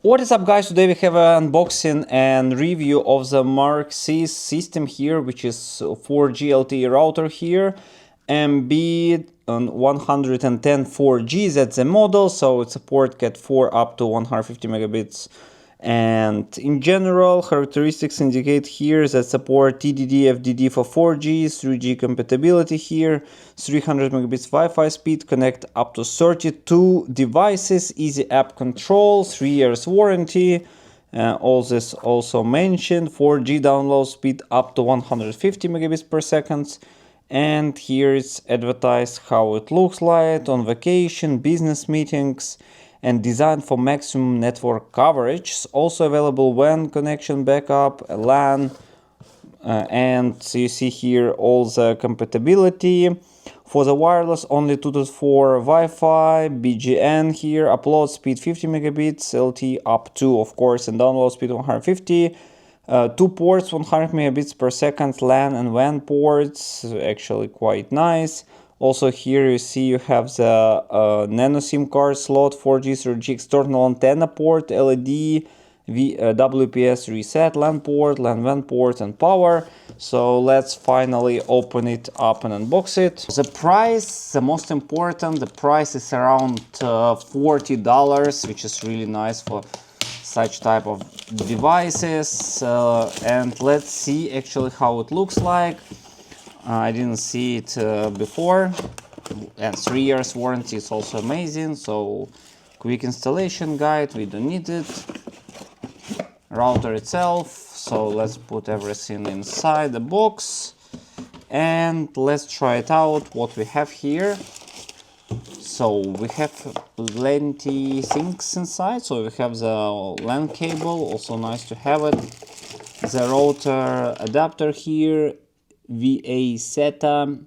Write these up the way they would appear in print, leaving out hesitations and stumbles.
What is up, guys? Today we have an unboxing and review of the Mercusys system here, which is 4G LTE router here, MB110-4G, that's the model, so it supports Cat4 up to 150 megabits. And in general, characteristics indicate here that support TDD, FDD for 4G, 3G compatibility here, 300 megabits Wi-Fi speed, connect up to 32 devices, easy app control, 3 years warranty. All this also mentioned, 4G download speed up to 150 megabits per second. And here it's advertised how it looks like on vacation, business meetings, and designed for maximum network coverage. Also available WAN connection backup, LAN, and so you see here all the compatibility. For the wireless, only 2.4 Wi-Fi, BGN here, upload speed 50 megabits, LTE up to, of course, and download speed 150. 2 ports, 100 megabits per second, LAN and WAN ports, actually quite nice. Also here you see you have the Nano SIM card slot, 4G, 3G external antenna port, LED, WPS reset, LAN port, LAN WAN port, and power. So let's finally open it up and unbox it. The price, the most important, the price is around $40, which is really nice for such type of devices. And let's see actually how it looks like. I didn't see it before, and 3 years warranty is also amazing. So quick installation guide, we don't need it. Router itself, so let's put everything inside the box and let's try it out what we have here. So we have plenty things inside. So we have the LAN cable, also nice to have it, the router adapter here, VA SATA,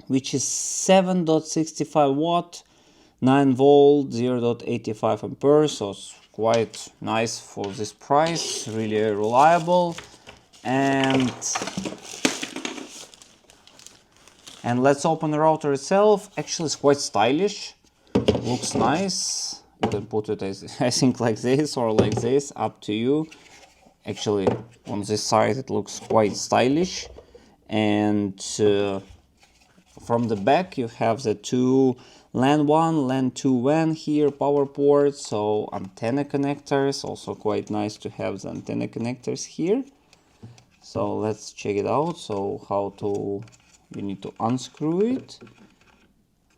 which is 7.65 watt, 9 volt, 0.85 amperes, so it's quite nice for this price, really reliable. And let's open the router itself. Actually, it's quite stylish, looks nice. You can put it as, I think, like this or like this, up to you. Actually, on this side it looks quite stylish. And from the back you have the two LAN 1, LAN 2 WAN here, power ports, so antenna connectors, also quite nice to have the antenna connectors here. So let's check it out. So you need to unscrew it.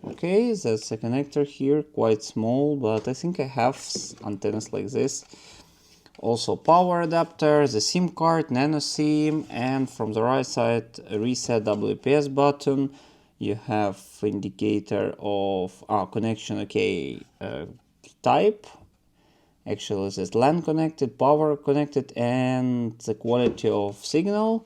Okay, that's a connector here, quite small, but I think I have antennas like this. Also power adapter, the SIM card, Nano SIM, and from the right side a reset WPS button. You have indicator of connection, okay, type. Actually it says LAN connected, power connected, and the quality of signal.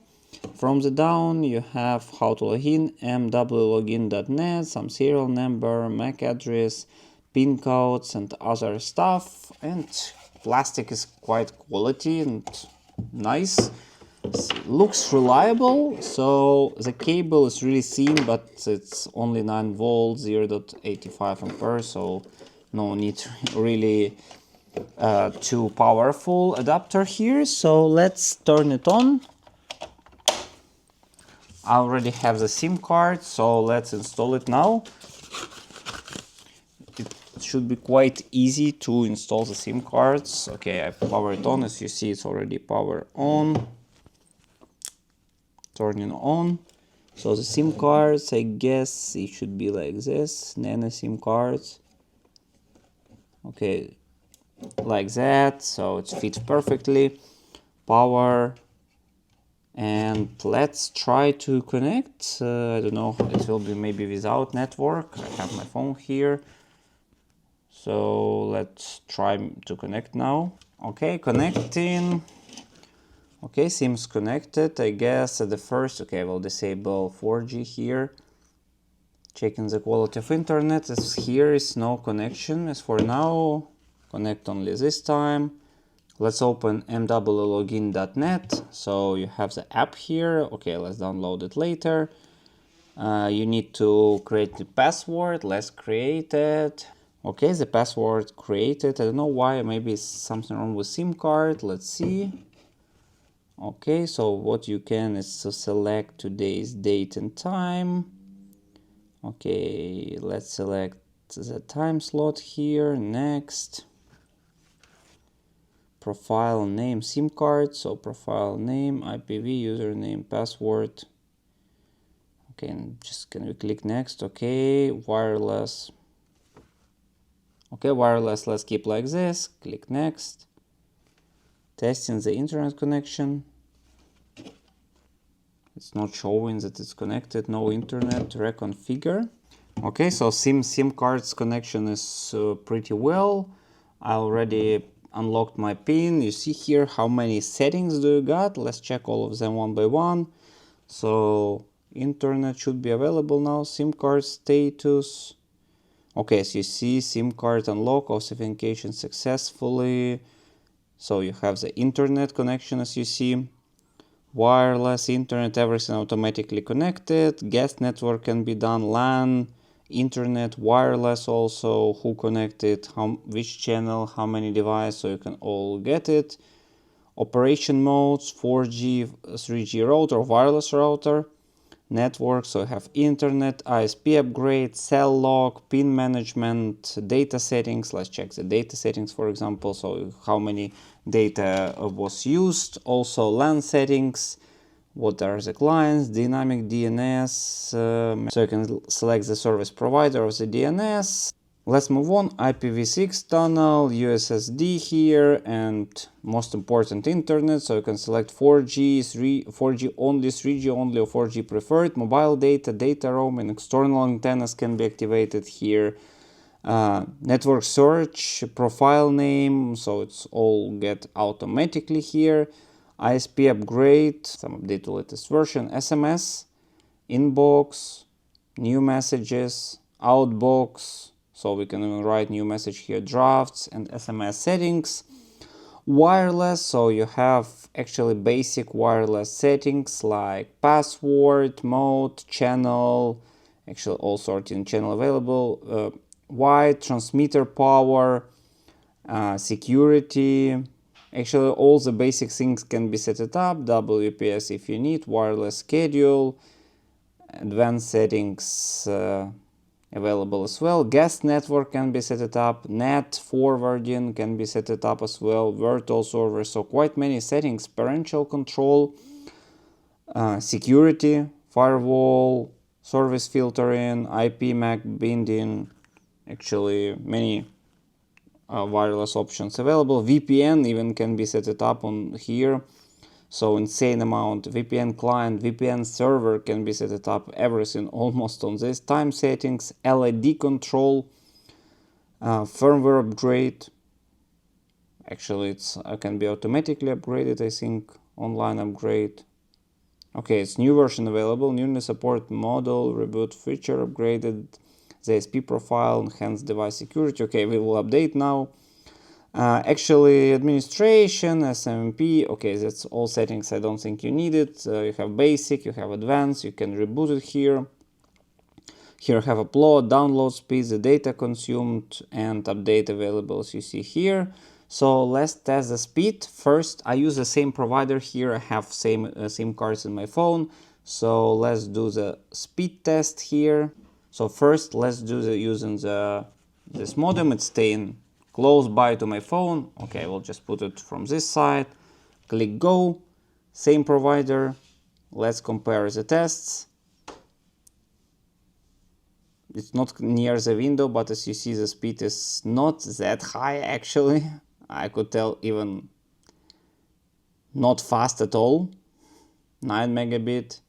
From the down you have how to log in, mwlogin.net, some serial number, MAC address, pin codes, and other stuff. And plastic is quite quality and nice. Looks reliable. So the cable is really thin, but it's only 9 volts, 0.85 amperes, so no need really too powerful adapter here. So let's turn it on. I already have the SIM card, so let's install it now. It should be quite easy to install the SIM cards. Okay, I power it on. As you see, it's already power on. Turning on. So the SIM cards, I guess it should be like this. Nano SIM cards. Okay, like that. So it fits perfectly. Power. And let's try to connect. I don't know, it will be maybe without network. I have my phone here. So let's try to connect now. Okay, connecting. Okay, seems connected. I guess at the first, okay, we'll disable 4G here. Checking the quality of internet. As here is no connection as for now. Connect only this time. Let's open mwlogin.net. So you have the app here. Okay, let's download it later. You need to create the password. Let's create it. Okay, the password created. I don't know why, maybe it's something wrong with SIM card. Let's see. Okay, so what you can is to select today's date and time. Okay, let's select the time slot here. Next. Profile name, SIM card. So profile name, IPv, username, password. Okay, and just can we click next? Okay, wireless. Okay, wireless, let's keep like this. Click next. Testing the internet connection. It's not showing that it's connected. No internet. Reconfigure. Okay, so SIM card's connection is pretty well. I already unlocked my PIN. You see here how many settings do you got. Let's check all of them one by one. So internet should be available now. SIM card status. Okay, so you see SIM card unlock, authentication successfully. So you have the internet connection, as you see. Wireless, internet, everything automatically connected. Guest network can be done. LAN, internet, wireless also. Who connected, which channel, how many devices, so you can all get it. Operation modes, 4G, 3G router, wireless router. Network, so I have internet, ISP upgrade, cell log, pin management, data settings. Let's check the data settings, for example, so how many data was used. Also LAN settings, what are the clients, dynamic DNS, so you can select the service provider of the DNS. Let's move on. IPv6 tunnel, USSD here, and most important, internet. So you can select 4G, 4G only, 3G only, or 4G preferred. Mobile data, data roaming, external antennas can be activated here. Network search, profile name, so it's all get automatically here. ISP upgrade, some update to latest version. SMS, inbox, new messages, outbox. So we can even write new message here, drafts and SMS settings. Wireless, so you have actually basic wireless settings like password, mode, channel, actually all sorting channel available, wide, transmitter power, security. Actually all the basic things can be set it up, WPS if you need, wireless schedule, advanced settings available as well. Guest network can be set it up, net forwarding can be set it up as well, virtual server, so quite many settings, parental control, security, firewall, service filtering, IP MAC binding, actually many wireless options available. VPN even can be set it up on here. So insane amount. VPN client, VPN server can be set it up, everything almost on this. Time settings, LED control, firmware upgrade. Actually, it's can be automatically upgraded, I think, online upgrade. Okay, it's new version available, newly support model, reboot feature upgraded, the SP profile, enhanced device security. Okay, we will update now. Actually, administration, SMP, okay, that's all settings. I don't think you need it. You have basic, you have advanced, you can reboot it here. Here I have upload, download speed, the data consumed, and update available as you see here. So let's test the speed. First, I use the same provider here. I have same SIM cards in my phone. So let's do the speed test here. So first, let's do the using this modem. It's staying close by to my phone. Okay, we'll just put it from this side. Click go. Same provider. Let's compare the tests. It's not near the window, but as you see, the speed is not that high actually. I could tell even not fast at all. 9 megabit.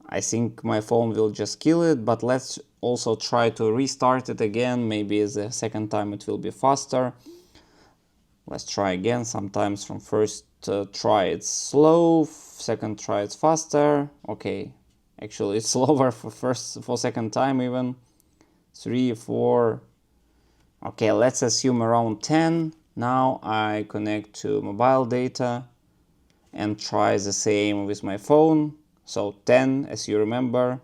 I think my phone will just kill it, but let's also try to restart it again. Maybe the second time it will be faster. Let's try again. Sometimes from first try it's slow, second try it's faster. Okay, actually it's slower for second time even. 3, 4. Okay, let's assume around 10. Now I connect to mobile data and try the same with my phone. So 10, as you remember,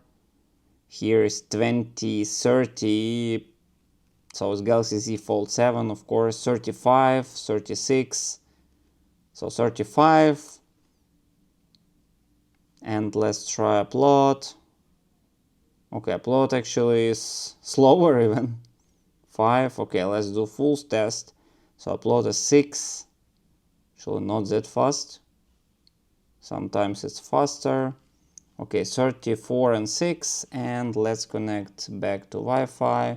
Here is 20, 30, so it's Galaxy Z Fold 7, of course, 35, 36, so 35, and let's try upload. Okay, upload actually is slower even. 5, okay, let's do full test. So upload is 6, actually not that fast. Sometimes it's faster. Okay, 34 and 6, and let's connect back to Wi-Fi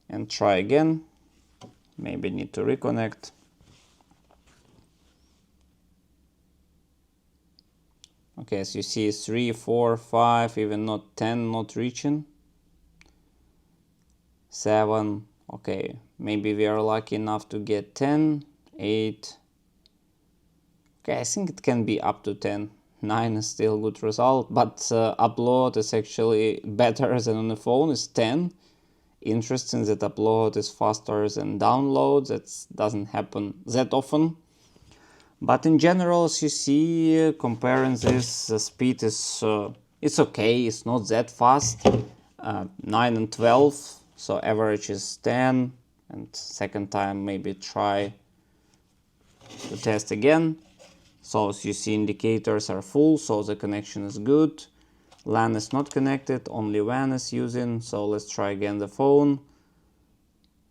and try again. Maybe need to reconnect. Okay, as you see, 3, 4, 5, even not 10 not reaching. 7, okay, maybe we are lucky enough to get 10, 8. Okay, I think it can be up to 10. 9 is still a good result, but upload is actually better than on the phone, is 10. Interesting that upload is faster than download. That doesn't happen that often. But in general, as you see, comparing this, the speed is it's okay. It's not that fast. 9 and 12, so average is 10. And second time maybe try to test again. So as you see, indicators are full, so the connection is good. LAN is not connected, only WAN is using. So let's try again the phone.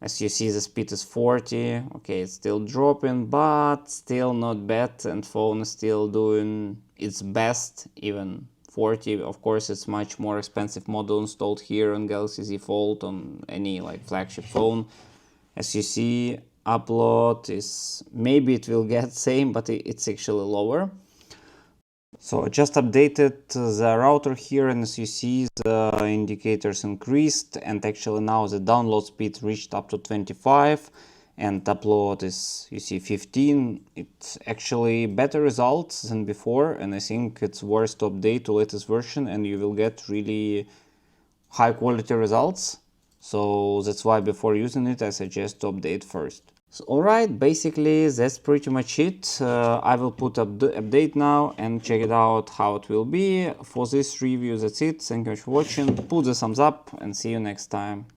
As you see, the speed is 40. Okay, it's still dropping, but still not bad. And phone is still doing its best, even 40. Of course, it's much more expensive model installed here on Galaxy Z Fold, on any like flagship phone. As you see, upload is, maybe it will get same, but it's actually lower. So I just updated the router here, and as you see, the indicators increased, and actually now the download speed reached up to 25, and upload is, you see, 15. It's actually better results than before, and I think it's worth to update to latest version, and you will get really high quality results. So that's why before using it, I suggest to update first. So, alright, basically that's pretty much it. I will put up the update now and check it out how it will be. For this review, that's it. Thank you much for watching. Put the thumbs up and see you next time.